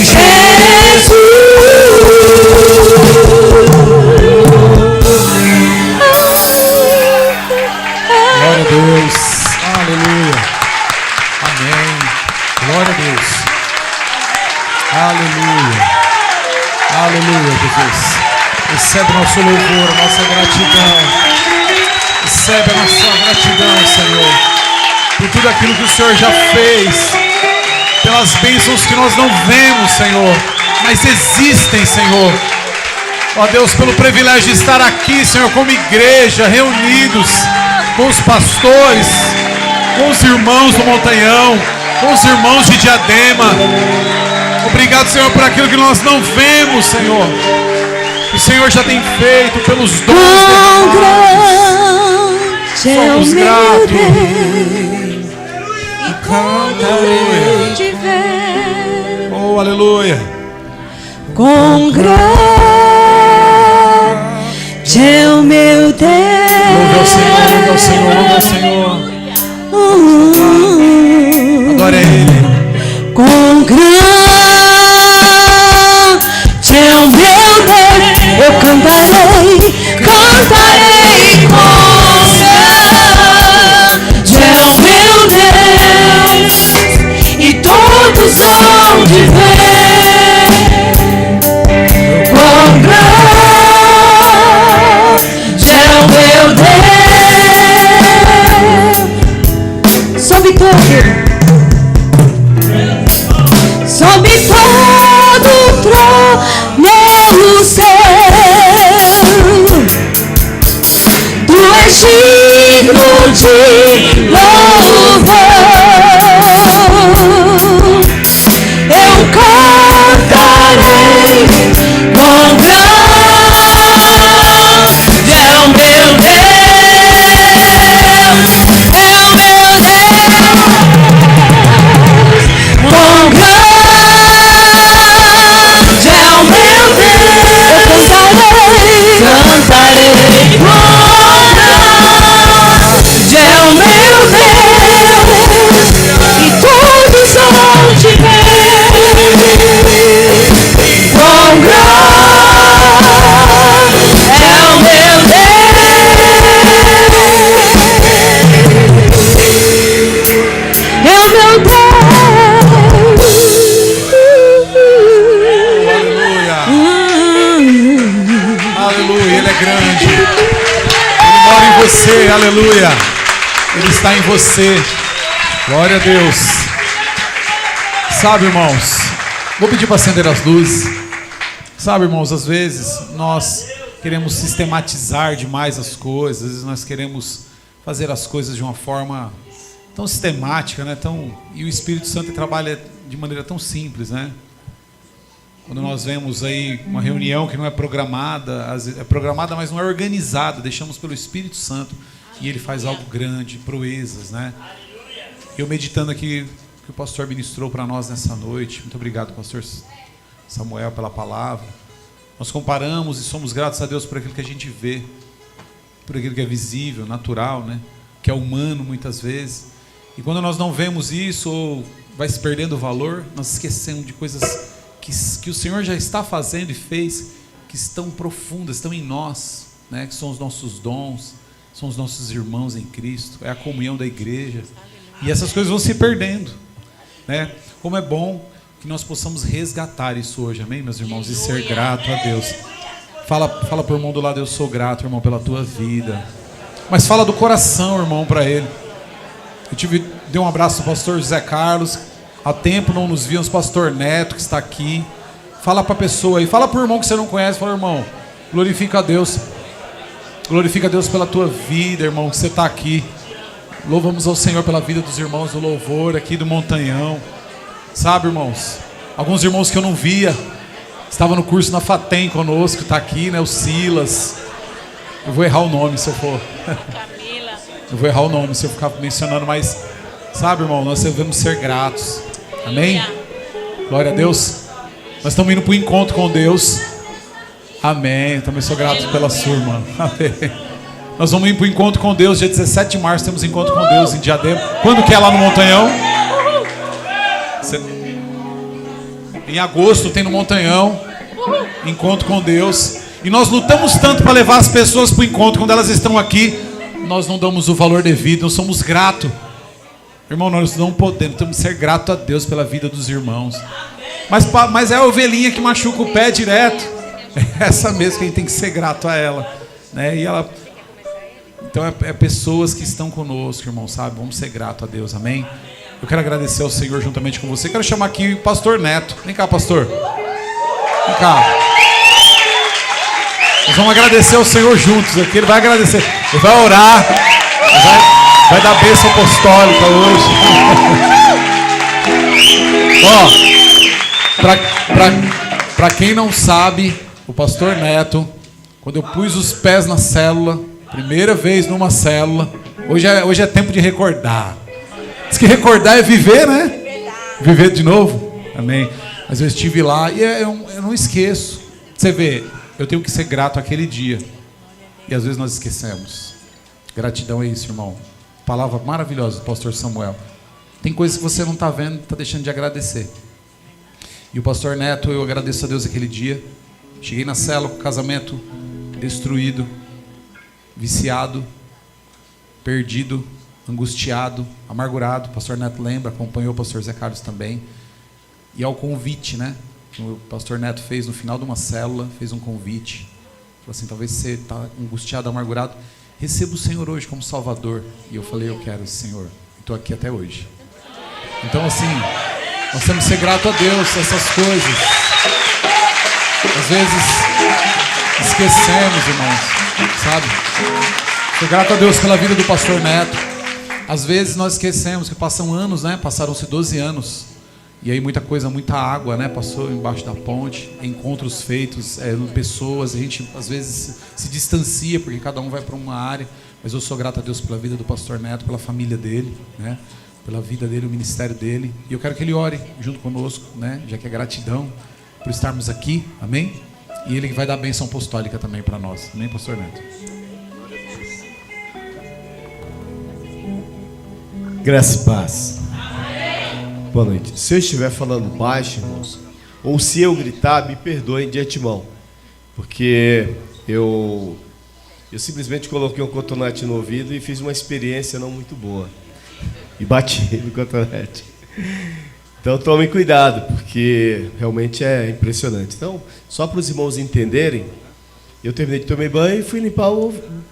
Speaker 3: Jesus.
Speaker 1: Glória a Deus. Aleluia. Amém. Glória a Deus. Aleluia. Aleluia, Jesus. Recebe nosso louvor, nossa gratidão. Recebe a nossa gratidão, Senhor, por tudo aquilo que o Senhor já fez, pelas bênçãos que nós não vemos, Senhor, mas existem, Senhor. Ó Deus, pelo privilégio de estar aqui, Senhor, como igreja, reunidos com os pastores, com os irmãos do Montanhão, com os irmãos de Diadema. Obrigado, Senhor, por aquilo que nós não vemos, Senhor. O Senhor já tem feito pelos dons derramados. Somos gratos.
Speaker 3: E cantarei de ver.
Speaker 1: Oh, aleluia.
Speaker 3: Com grande é o meu Deus.
Speaker 1: Louve ao Senhor, louve ao Senhor, louve ao Senhor. Adore a Ele.
Speaker 3: Com grande é o meu Deus. Eu cantarei, cantarei com grande é o meu Deus. E todos hão de ver. Com grande é o meu Deus. Sobe todo, sobe todo o trono no céu. Tu és digno de louvor. Eu cantarei com grande é o meu Deus, é o meu Deus. Com grande é o meu Deus. Eu cantarei com grande é o meu Deus. E todos hão de ver. Com grande é o meu Deus. É o meu Deus.
Speaker 1: Aleluia, Ele é grande. Ele mora em você, aleluia. Ele está em você. Glória a Deus. Sabe, irmãos, vou pedir para acender as luzes. Sabe, irmãos, às vezes nós queremos sistematizar demais as coisas, às vezes nós queremos fazer as coisas de uma forma tão sistemática, né? E o Espírito Santo trabalha de maneira tão simples, né? Quando nós vemos aí uma reunião que não é programada, é programada, mas não é organizada, deixamos pelo Espírito Santo e ele faz algo grande, proezas, né? Eu meditando aqui que o pastor ministrou para nós nessa noite, muito obrigado, pastor Samuel, pela palavra. Nós comparamos e somos gratos a Deus por aquilo que a gente vê, por aquilo que é visível, natural, né? Que é humano muitas vezes. E quando nós não vemos isso ou vai se perdendo o valor, nós esquecemos de coisas que o Senhor já está fazendo e fez, que estão profundas, estão em nós, né? Que são os nossos dons, são os nossos irmãos em Cristo, é a comunhão da igreja. E essas coisas vão se perdendo, né? Como é bom que nós possamos resgatar isso hoje, amém, meus irmãos? E ser grato a Deus. Fala para o irmão do lado: eu sou grato, irmão, pela tua vida. Mas fala do coração, irmão, para ele. Dei um abraço ao pastor José Carlos. Há tempo não nos víamos, pastor Neto, que está aqui. Fala para a pessoa aí, fala para o irmão que você não conhece. Fala: irmão, glorifica a Deus. Glorifica a Deus pela tua vida, irmão, que você está aqui. Louvamos ao Senhor pela vida dos irmãos do louvor aqui do Montanhão. Sabe, irmãos, alguns irmãos que eu não via, estavam no curso na FATEM conosco, está aqui, né? O Silas. Eu vou errar o nome se eu for. Eu vou errar o nome se eu ficar mencionando, mas sabe, irmão, nós devemos ser gratos. Amém? Glória a Deus. Nós estamos indo para o encontro com Deus. Amém. Eu também sou grato pela sua irmã. Amém. Nós vamos ir para o encontro com Deus. Dia 17 de março temos encontro com Deus em Diadema. Quando que é lá no Montanhão? Em agosto tem no Montanhão encontro com Deus. E nós lutamos tanto para levar as pessoas para o encontro. Quando elas estão aqui, nós não damos o valor devido. Nós somos gratos. Irmão, nós não podemos. Temos que ser gratos a Deus pela vida dos irmãos. Mas é a ovelhinha que machuca o pé direto. É essa mesmo que a gente tem que ser grato a ela, né? E ela... Então é pessoas que estão conosco, irmão, sabe? Vamos ser gratos a Deus, amém? Eu quero agradecer ao Senhor juntamente com você. Quero chamar aqui o pastor Neto. Vem cá, pastor. Vem cá. Nós vamos agradecer ao Senhor juntos aqui. Ele vai agradecer. Ele vai orar. Ele vai dar bênção apostólica hoje. Ó, para quem não sabe, o pastor Neto, quando eu pus os pés na célula, primeira vez numa célula, hoje é tempo de recordar. Diz que recordar é viver, né? Viver de novo. Amém. Mas eu estive lá e eu não esqueço. Você vê, eu tenho que ser grato àquele dia. E às vezes nós esquecemos. Gratidão é isso, irmão. Palavra maravilhosa do pastor Samuel. Tem coisas que você não está vendo, está deixando de agradecer. E o pastor Neto, eu agradeço a Deus aquele dia. Cheguei na célula com o casamento destruído, viciado, perdido, angustiado, amargurado. O pastor Neto lembra, acompanhou o pastor Zé Carlos também. E ao convite, né? Que o pastor Neto fez no final de uma célula, fez um convite. Falou assim: talvez você está angustiado, amargurado, receba o Senhor hoje como Salvador. E eu falei: eu quero esse Senhor. Estou aqui até hoje. Então, assim, nós temos que ser grato a Deus, essas coisas. Às vezes esquecemos, irmãos, sabe? Sou grato a Deus pela vida do pastor Neto. Às vezes nós esquecemos que passam anos, né? Passaram-se 12 anos. E aí muita coisa, muita água, né? Passou embaixo da ponte, encontros feitos, pessoas. A gente às vezes se distancia porque cada um vai para uma área. Mas eu sou grato a Deus pela vida do pastor Neto, pela família dele, né? Pela vida dele, o ministério dele. E eu quero que ele ore junto conosco, né? Já que é gratidão por estarmos aqui, amém? E ele vai dar bênção apostólica também para nós, amém, pastor Neto?
Speaker 4: Graça e paz. Boa noite. Se eu estiver falando baixo, irmãos, ou se eu gritar, me perdoem de antemão, porque eu simplesmente coloquei um cotonete no ouvido e fiz uma experiência não muito boa e bati no cotonete. Então tomem cuidado, porque realmente é impressionante. Então, só para os irmãos entenderem, eu terminei de tomar banho e fui limpar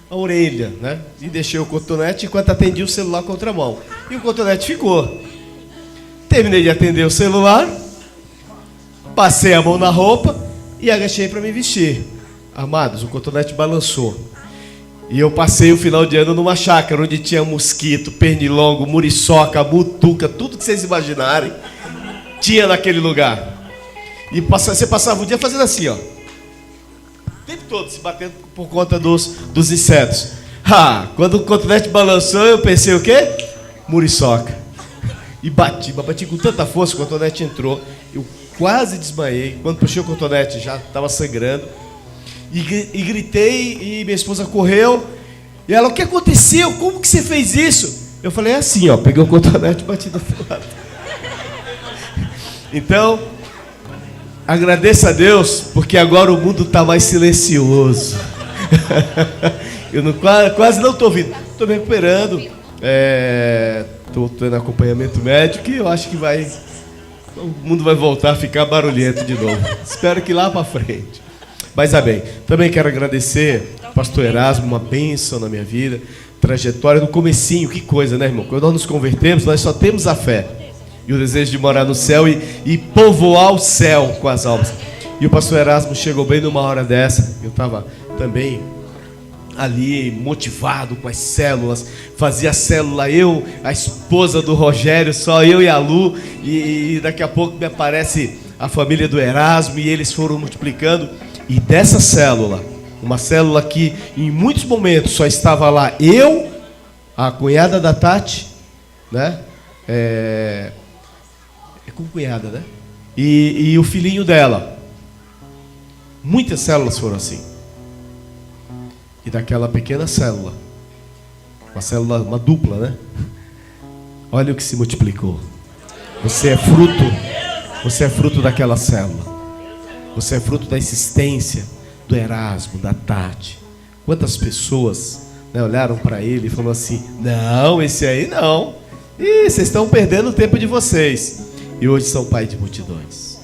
Speaker 4: a orelha, né? E deixei o cotonete enquanto atendia o celular contra a mão. E o cotonete ficou. Terminei de atender o celular, passei a mão na roupa e agachei para me vestir. Amados, o cotonete balançou. E eu passei o final de ano numa chácara onde tinha mosquito, pernilongo, muriçoca, mutuca, tudo que vocês imaginarem, tinha naquele lugar. E você passava o dia fazendo assim, ó. O tempo todo se batendo por conta dos insetos. Quando o cotonete balançou, eu pensei o quê? Muriçoca. E bati com tanta força, o cotonete entrou. Eu quase desmaiei. Quando puxei o cotonete, já estava sangrando. E gritei, e minha esposa correu. E ela, o que aconteceu? Como que você fez isso? Eu falei, é assim, ó. Peguei o cotonete e bati do outro lado. Então, agradeça a Deus, porque agora o mundo está mais silencioso. Eu quase não estou ouvindo. Estou me recuperando. Estou tendo acompanhamento médico e eu acho que o mundo vai voltar a ficar barulhento de novo. Espero que lá para frente. Mas amém. Também quero agradecer ao pastor Erasmo, uma bênção na minha vida, trajetória no comecinho, que coisa, né, irmão? Quando nós nos convertemos, nós só temos a fé e o desejo de morar no céu e povoar o céu com as almas. E o pastor Erasmo chegou bem numa hora dessa. Eu estava também ali motivado com as células, fazia a célula eu, a esposa do Rogério, só eu e a Lu, e daqui a pouco me aparece a família do Erasmo e eles foram multiplicando. E dessa célula, uma célula que em muitos momentos só estava lá eu, a cunhada da Tati, né? É com cunhada, né? E o filhinho dela. Muitas células foram assim. E daquela pequena célula, uma dupla, né? Olha o que se multiplicou. Você é fruto daquela célula. Você é fruto da insistência do Erasmo, da Tati. Quantas pessoas, né, olharam para ele e falaram assim, não, esse aí não. Ih, vocês estão perdendo o tempo de vocês. E hoje são pai de multidões.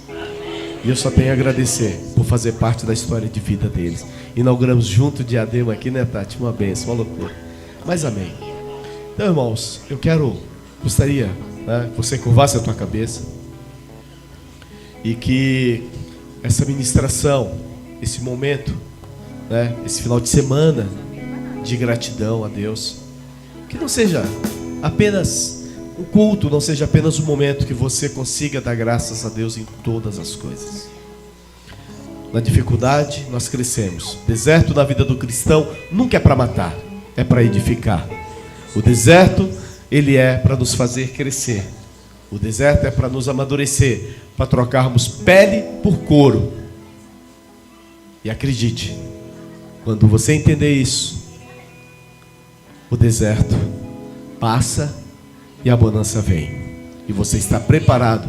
Speaker 4: E eu só tenho a agradecer por fazer parte da história de vida deles. Inauguramos junto o Diadema aqui, né, Tati? Uma bênção, uma loucura. Mas amém. Então, irmãos, gostaria, né, que você curvasse a tua cabeça e que essa ministração, esse momento, né, esse final de semana de gratidão a Deus, que não seja apenas um culto, não seja apenas um momento que você consiga dar graças a Deus em todas as coisas. Na dificuldade nós crescemos. O deserto na vida do cristão nunca é para matar, é para edificar. O deserto, ele é para nos fazer crescer. O deserto é para nos amadurecer, para trocarmos pele por couro. E acredite, quando você entender isso, o deserto passa e a bonança vem. E você está preparado,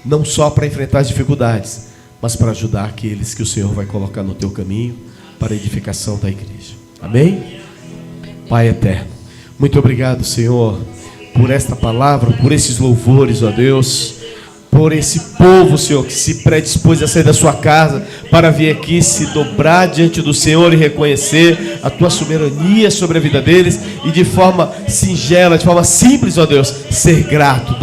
Speaker 4: não só para enfrentar as dificuldades, mas para ajudar aqueles que o Senhor vai colocar no teu caminho para a edificação da igreja. Amém? Pai eterno, muito obrigado, Senhor, por esta palavra, por esses louvores, ó Deus, por esse povo, Senhor, que se predispôs a sair da sua casa para vir aqui se dobrar diante do Senhor e reconhecer a tua soberania sobre a vida deles e de forma singela, de forma simples, ó Deus, ser grato,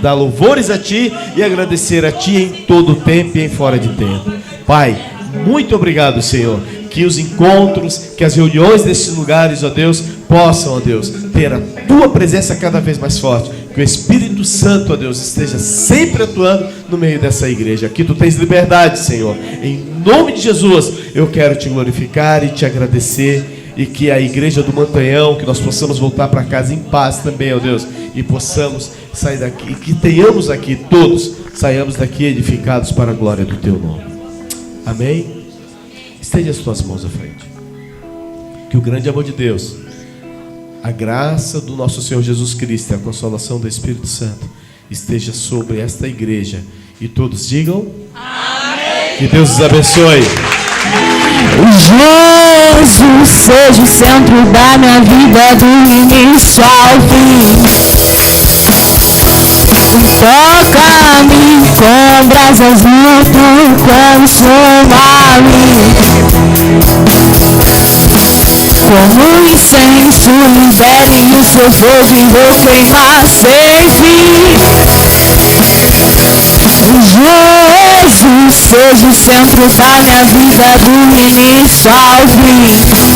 Speaker 4: dar louvores a Ti e agradecer a Ti em todo o tempo e em fora de tempo. Pai, muito obrigado, Senhor, que os encontros, que as reuniões desses lugares, ó Deus, possam, ó Deus, ter a Tua presença cada vez mais forte. Que o Espírito Santo, ó Deus, esteja sempre atuando no meio dessa igreja. Aqui Tu tens liberdade, Senhor. Em nome de Jesus, eu quero Te glorificar e Te agradecer. E que a igreja do Montanhão, que nós possamos voltar para casa em paz também, ó Deus. E possamos sair daqui, e que tenhamos aqui, todos, saiamos daqui edificados para a glória do Teu nome. Amém? Estende as tuas mãos à frente. Que o grande amor de Deus, a graça do nosso Senhor Jesus Cristo e a consolação do Espírito Santo esteja sobre esta igreja. E todos digam amém. Que Deus os abençoe.
Speaker 3: Jesus seja o centro da minha vida, do início ao fim. Toca-me com brasas no tu, consuma-me. Como incenso, libere o seu fogo e vou queimar sem fim. hoje o centro da minha vida, do início ao fim.